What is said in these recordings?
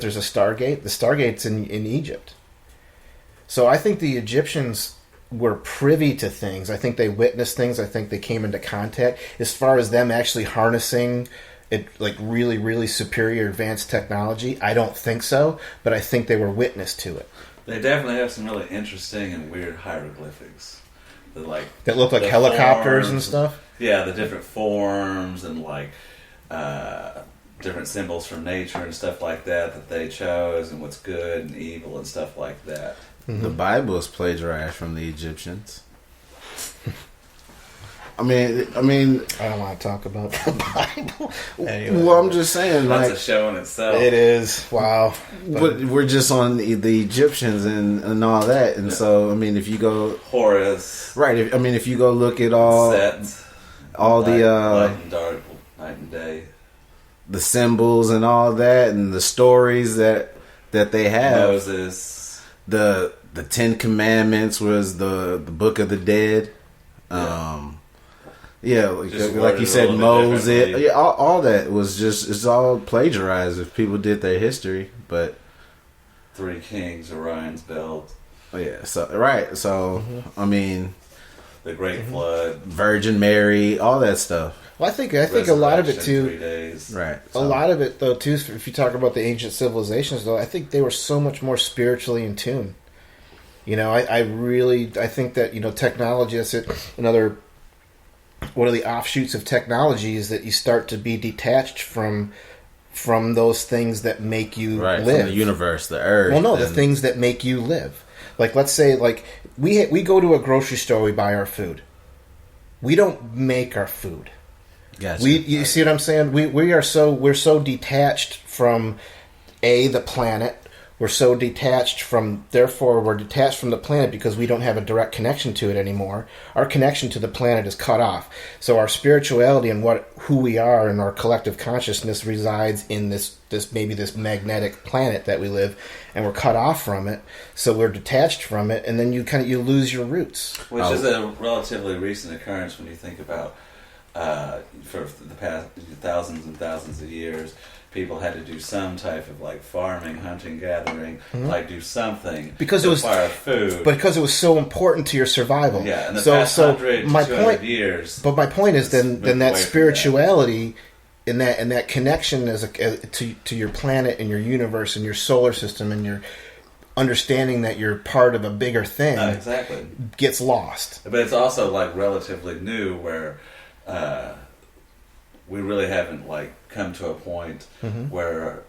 there's a Stargate? The Stargate's in Egypt. So I think the Egyptians were privy to things. I think they witnessed things. I think they came into contact. As far as them actually harnessing it, like really, really superior advanced technology, I don't think so. But I think they were witness to it. They definitely have some really interesting and weird hieroglyphics that look like helicopters and stuff. Yeah, the different forms and different symbols from nature and stuff like that they chose, and what's good and evil and stuff like that. Mm-hmm. The Bible is plagiarized from the Egyptians. I mean, I don't want to talk about the Bible. Anyway, well, I'm just saying, that's a show in itself. It is. Wow. But we're just on the Egyptians and all that, and so I mean, if you go Horus, right? If you go look at all Set, all light, the light and dark, night and day, the symbols and all that, and the stories that they have. Moses, the Ten Commandments was the Book of the Dead. Yeah, like you said, Moses. Yeah, all that was it's all plagiarized if people did their history. But Three Kings, Orion's Belt. Oh yeah, so I mean, the Great Flood, Virgin Mary, all that stuff. Well, I think a lot of it too. 3 days. Right. A lot of it though too. If you talk about the ancient civilizations, though, I think they were so much more spiritually in tune. I think that technology. That's it. Another. One of the offshoots of technology is that you start to be detached from those things that make you live. From the universe, the earth. Well, no, the things that make you live. Like, let's say, we go to a grocery store, we buy our food. We don't make our food. Gotcha. You see what I'm saying? We're so detached from the planet. We're so detached from the planet because we don't have a direct connection to it anymore. Our connection to the planet is cut off. So our spirituality and who we are and our collective consciousness resides in this magnetic planet that we live, and we're cut off from it. So we're detached from it, and then you lose your roots. Which is a relatively recent occurrence when you think about for the past thousands and thousands of years. People had to do some type of farming, hunting, gathering, do something because to acquire food. Because it was so important to your survival. Yeah, and the past 100 to 200 years. But my point is then that spirituality and that connection to your planet and your universe and your solar system and your understanding that you're part of a bigger thing exactly gets lost. But it's also relatively new where we really haven't come to a point where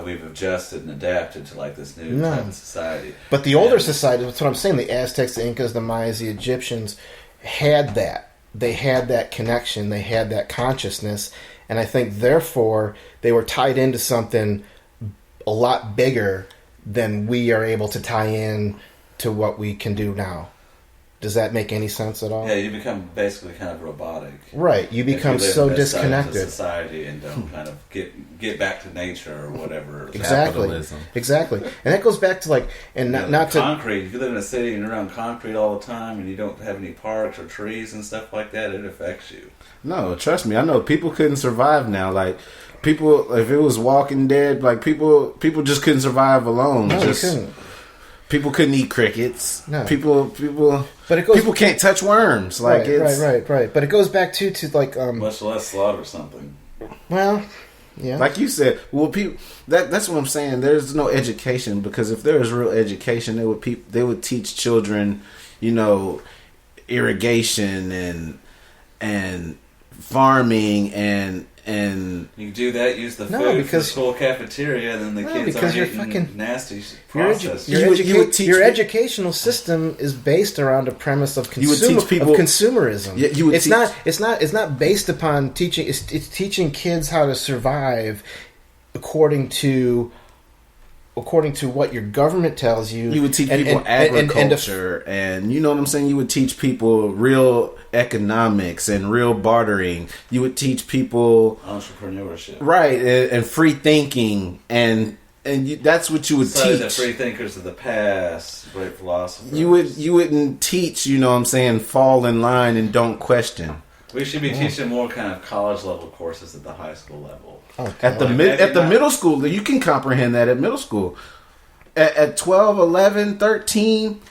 we've adjusted and adapted to this new type of society. But the older society, that's what I'm saying, the Aztecs, the Incas, the Mayas, the Egyptians had that. They had that connection. They had that consciousness. And I think, therefore, they were tied into something a lot bigger than we are able to tie in to what we can do now. Does that make any sense at all? Yeah, you become basically kind of robotic. Right, you become so disconnected. Society and don't kind of get back to nature or whatever. Exactly. And that goes back to not concrete. If you live in a city and you're around concrete all the time and you don't have any parks or trees and stuff like that, it affects you. No, trust me, I know people couldn't survive now. People, if it was Walking Dead, people just couldn't survive alone. No, they couldn't. People couldn't eat crickets. No. People can't touch worms. Right. But it goes back to much less slaughter something. Well, yeah. Like you said, that's what I'm saying. There's no education, because if there was real education, they would teach children, irrigation and farming and you do that. Use the food from the school cafeteria, and then the kids aren't eating nasty processed. Your educational system is based around a premise of consumerism. Yeah, it's not based upon teaching. It's teaching kids how to survive according to what your government tells you. You would teach people agriculture, and you know what I'm saying? You would teach people real economics and real bartering. You would teach people entrepreneurship, right, and free thinking, and that's what you would teach. The free thinkers of the past, great philosophers. You wouldn't teach, fall in line and don't question. We should be teaching more kind of college level courses at the high school level. Oh, at the middle school, you can comprehend that at middle school. At 12, 11, 13,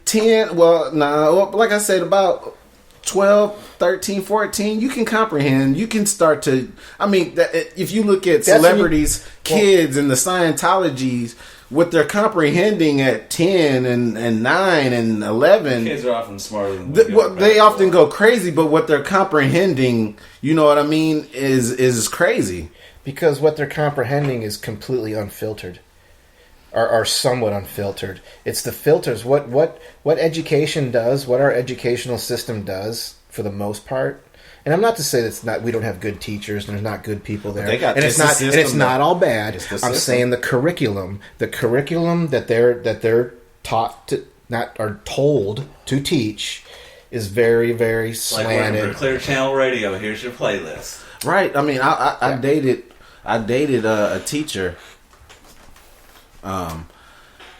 10, like I said, about 12, 13, 14, you can comprehend. You can start to, if you look at celebrities, kids, and the Scientologies, what they're comprehending at 10 and 9 and 11. Kids are often smarter than they often go crazy, but what they're comprehending, you know what I mean, is crazy. Because what they're comprehending is completely unfiltered. Or somewhat unfiltered. It's the filters. What education does, what our educational system does, for the most part. And I'm not to say that we don't have good teachers and there's not good people there. It's not all bad. I'm saying the curriculum that they're taught to, are told to teach, is very, very slanted. Like Clear Channel Radio. Here's your playlist. Right. I mean, I dated a teacher.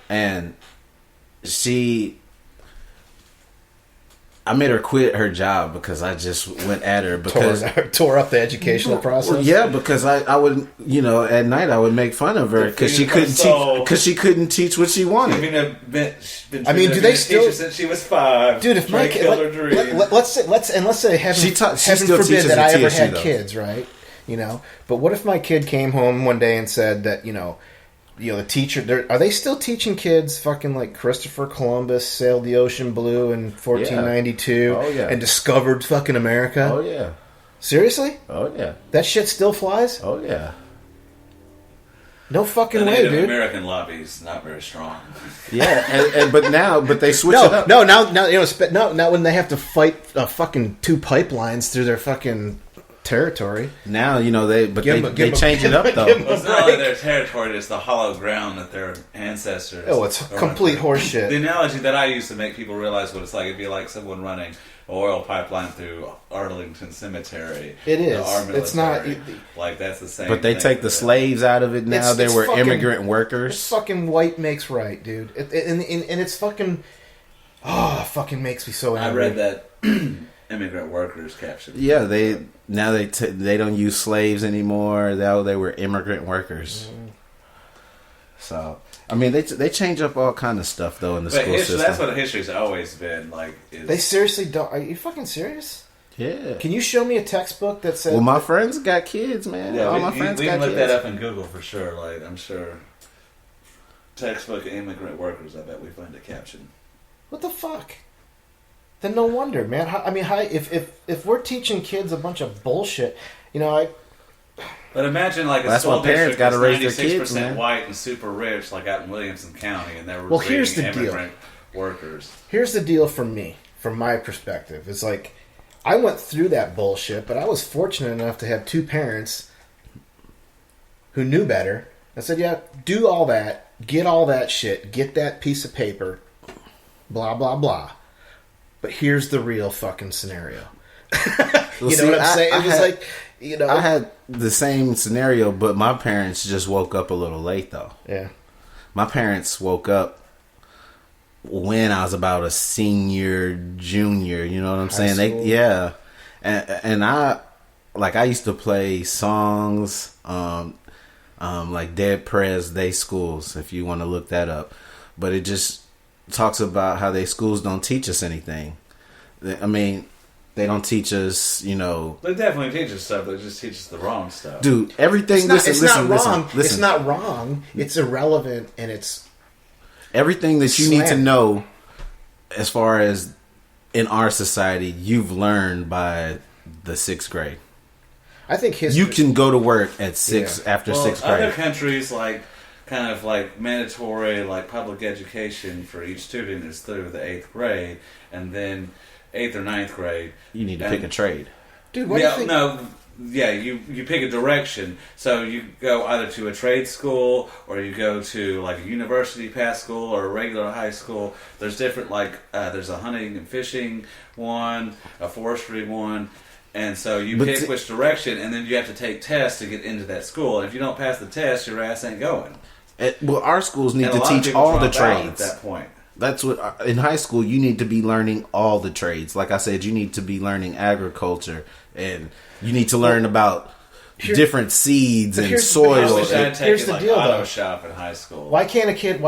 And I made her quit her job because I just went at her because tore up the educational process. Well, yeah, because I would, at night I would make fun of her because she couldn't teach what she wanted. Do they still? Since she was 5, dude. If my kid, let's say heaven forbid that I ever had kids, right? But what if my kid came home one day and said that the teacher, are they still teaching kids fucking like Christopher Columbus sailed the ocean blue in 1492 and discovered fucking America? Oh, yeah. Seriously? Oh, yeah. That shit still flies? Oh, yeah. No fucking way, Native dude. American lobby's not very strong. Yeah, but they switch it up. No, now when they have to fight fucking 2 pipelines through their fucking territory. Now, they change it up, though. It's not only their territory, it's the hollow ground that their ancestors... Oh, it's complete horseshit. The analogy that I use to make people realize what it's like, it'd be like someone running an oil pipeline through Arlington Cemetery. It is. It's not... that's the same But they take the slaves out of it now. They were immigrant workers. It's fucking white makes right, dude. And it's fucking... Oh, it fucking makes me so angry. I read that... immigrant workers captured. Yeah, they don't use slaves anymore. They were immigrant workers. So they change up all kind of stuff though in the school system. That's what history's always been like. They seriously don't. Are you fucking serious? Yeah. Can you show me a textbook that says? Well, my friends got kids, man. Yeah, all my friends got kids. We can look that up in Google for sure. Like I'm sure. Textbook immigrant workers. I bet we find a caption. What the fuck? Then no wonder, man. If we're teaching kids a bunch of bullshit, But imagine like a school district that's 96% white and super rich, like out in Williamson County, and they're here's the immigrant workers. Here's the deal for me, from my perspective. It's like I went through that bullshit, but I was fortunate enough to have 2 parents who knew better. I said, "Yeah, do all that, get all that shit, get that piece of paper, blah blah blah." But here's the real fucking scenario. What I'm saying? I had the same scenario, but my parents just woke up a little late, though. Yeah. My parents woke up when I was about a senior, junior. You know what I'm saying? And I used to play songs, like Dead Prez Day Schools, if you want to look that up. But it just talks about how schools don't teach us anything. They don't teach us, They definitely teach us stuff. They just teach us the wrong stuff. Dude, everything... It's not wrong. It's not wrong. It's irrelevant, and it's... Everything that you need to know, as far as in our society, you've learned by the 6th grade. I think history... You can go to work at after 6th grade. Other countries, kind of like mandatory, like public education for each student is through the 8th grade, and then 8th or 9th grade, you need to pick a trade. Dude, what do you think? You pick a direction. So you go either to a trade school or you go to like a university pass school or a regular high school. There's different there's a hunting and fishing one, a forestry one. And so you pick which direction, and then you have to take tests to get into that school. And if you don't pass the test, your ass ain't going. Our schools need to teach all the trades at that point. That's what in high school you need to be learning all the trades. Like I said, you need to be learning agriculture, and you need to learn about different seeds and soil. Here's the deal, auto though. shop in high school. Why can't a kid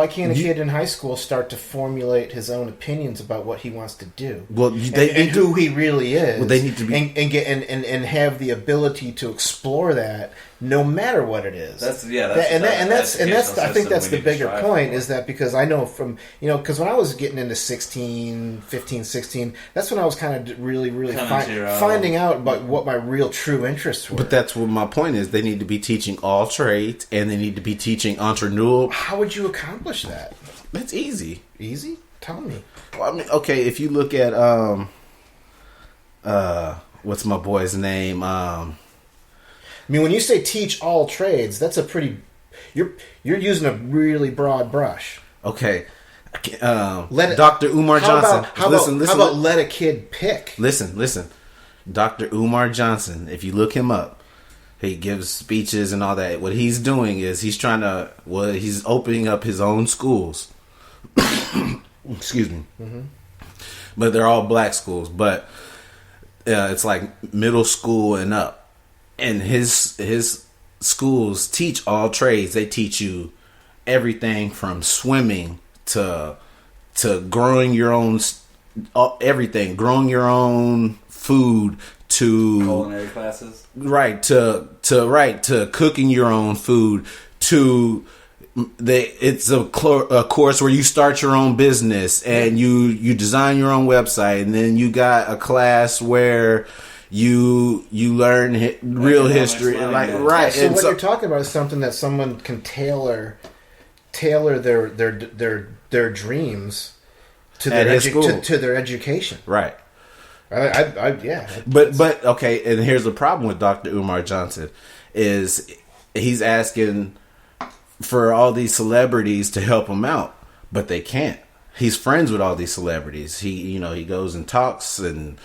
in high school start to formulate his own opinions about what he wants to do? Well, and who he really is. Well, they need to be and have the ability to explore that, no matter what it is. That's I think that's the bigger point, is that because I know from, because when I was getting into 15, 16, that's when I was kind of really finding out about what my real true interests were. But that's what my point is. They need to be teaching all trades, and they need to be teaching entrepreneurial. How would you accomplish that? That's easy. Easy? Tell me. Well, I mean, okay, if you look at what's my boy's name? I mean, when you say teach all trades, that's a pretty... You're using a really broad brush. Okay. Dr. Umar Johnson. How about let a kid pick? Listen. Dr. Umar Johnson, if you look him up, he gives speeches and all that. What he's doing is he's opening up his own schools. Excuse me. Mm-hmm. But they're all black schools. But it's like middle school and up. And his schools teach all trades. They teach you everything from swimming to growing your own everything, growing your own food, to culinary classes, right, to cooking your own food, to it's a course where you start your own business and you design your own website, and then you got a class where you learn real history, like right. So what you're talking about is something that someone can tailor their dreams to their education, right? Yeah. But okay, and here's the problem with Dr. Umar Johnson is he's asking for all these celebrities to help him out, but they can't. He's friends with all these celebrities. He goes and talks and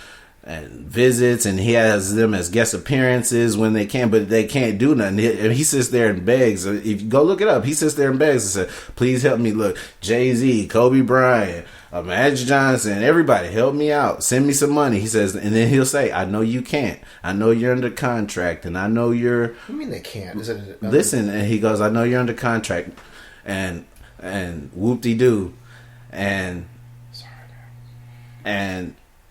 visits, and he has them as guest appearances when they can, but they can't do nothing. He sits there and begs. If you go look it up, he sits there and begs and says, "Please help me." Look, Jay-Z, Kobe Bryant, Magic Johnson, everybody, help me out. Send me some money. He says, and then he'll say, "I know you can't. I know you're under contract, and I know you're." What do you mean they can't? Listen, and he goes, "I know you're under contract," and whoop-de-doo, and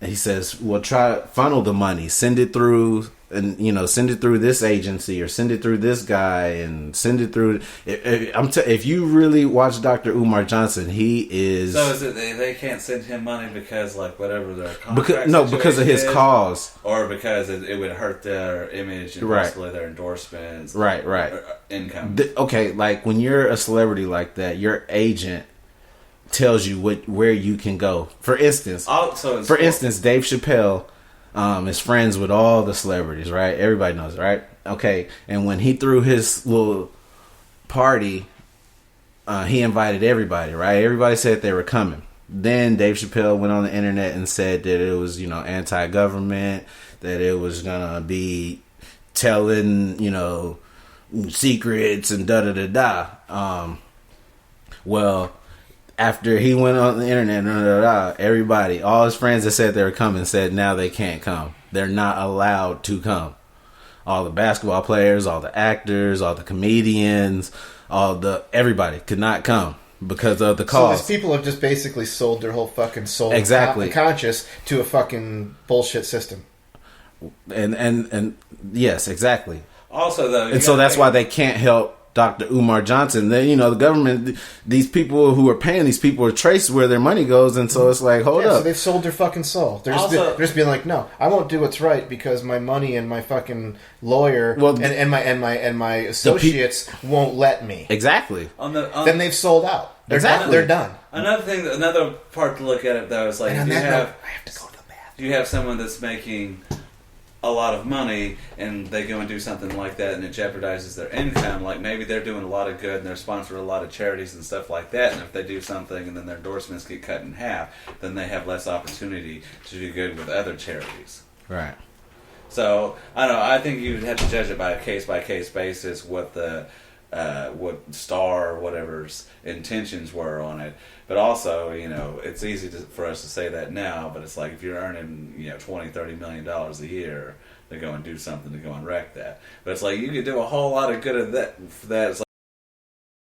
he says, "Well, try funnel the money, send it through, and send it through this agency or send it through this guy, and send it through." If you really watch Dr. Umar Johnson, he is. So is it they can't send him money because whatever their contract because of his cause, or because it would hurt their image and possibly their endorsements, right, or income. Okay, like when you're a celebrity like that, your agent tells you where you can go. For instance, Dave Chappelle is friends with all the celebrities, right? Everybody knows it, right? Okay, and when he threw his little party, he invited everybody, right? Everybody said they were coming. Then Dave Chappelle went on the internet and said that it was, anti-government, that it was gonna be telling, secrets and da-da-da-da. Well, after he went on the internet, everybody, all his friends that said they were coming, said now they can't come. They're not allowed to come. All the basketball players, all the actors, all the comedians, everybody could not come because of the cause. So these people have just basically sold their whole fucking soul, exactly, conscious, to a fucking bullshit system. And yes, exactly. Also, though, and so that's why they can't help Dr. Umar Johnson. They, the government, these people who are paying these people are traced where their money goes, and so it's like, hold up. So they've sold their fucking soul. They're just being like, no, I won't do what's right because my money and my fucking lawyer and my associates won't let me. Exactly. Then they've sold out. They're done. Another part to look at it though is like, I have to go to the bathroom. You have someone that's making a lot of money and they go and do something like that and it jeopardizes their income. Like maybe they're doing a lot of good and they're sponsoring a lot of charities and stuff like that, and if they do something and then their endorsements get cut in half, then they have less opportunity to do good with other charities. Right. So I don't know, I think you'd have to judge it by a case basis what the what Star, whatever's intentions were on it. But also, it's easy for us to say that now, but it's like if you're earning, $20-30 million a year to go and do something to go and wreck that. But it's like you could do a whole lot of good at that. It's